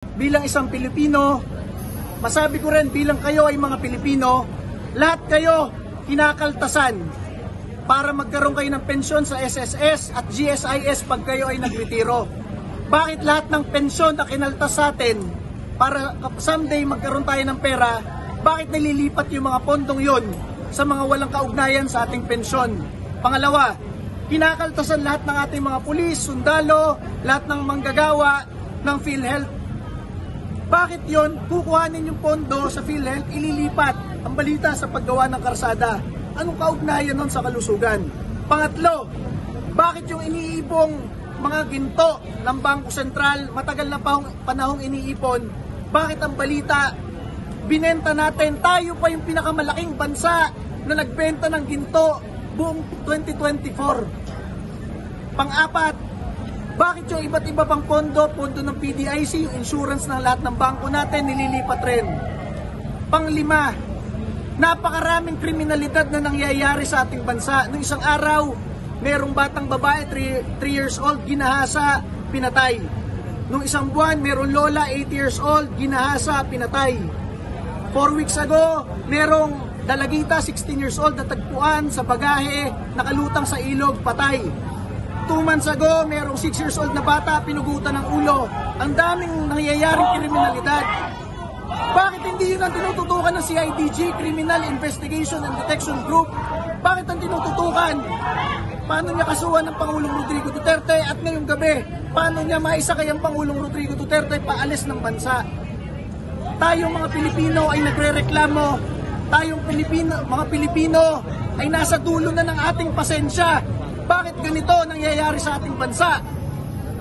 Bilang isang Pilipino, masabi ko rin bilang kayo ay mga Pilipino, lahat kayo kinakaltasan para magkaroon kayo ng pensyon sa SSS at GSIS pag kayo ay nagretiro. Bakit lahat ng pensyon na kinaltas sa atin para someday magkaroon tayo ng pera, bakit nililipat yung mga pondong yon sa mga walang kaugnayan sa ating pensyon? Pangalawa, kinakaltasan lahat ng ating mga pulis, sundalo, lahat ng manggagawa ng PhilHealth. Bakit yon? Kukuhanin yung pondo sa PhilHealth, ililipat ang balita sa paggawa ng karsada. Anong kaugnayan nun sa kalusugan? Pangatlo, bakit yung iniipong mga ginto ng Bangko Sentral, matagal na panahong iniipon, bakit ang balita, binenta natin, tayo pa yung pinakamalaking bansa na nagbenta ng ginto buong 2024. Pang-apat, bakit yung iba't iba pang pondo ng PDIC, yung insurance ng lahat ng bangko natin, nililipat rin? Pang-lima, napakaraming kriminalidad na nangyayari sa ating bansa. Noong isang araw, merong batang babae, 3 years old, ginahasa, pinatay. Noong isang buwan, merong lola, 8 years old, ginahasa, pinatay. 4 weeks ago, merong dalagita, 16 years old, natagpuan sa bagahe, nakalutang sa ilog, patay. 2 months ago, merong 6 years old na bata, pinugutan ng ulo. Ang daming nangyayaring kriminalidad. Bakit hindi yun ang tinututukan ng CIDG, Criminal Investigation and Detection Group? Bakit ang tinututukan? Paano niya kasuhan ng Pangulong Rodrigo Duterte at ngayong gabi, paano niya maisakay ang Pangulong Rodrigo Duterte paalis ng bansa? Tayong mga Pilipino ay nagrereklamo, tayong mga Pilipino ay nasa dulo na ng ating pasensya. Bakit ganito nangyayari sa ating bansa?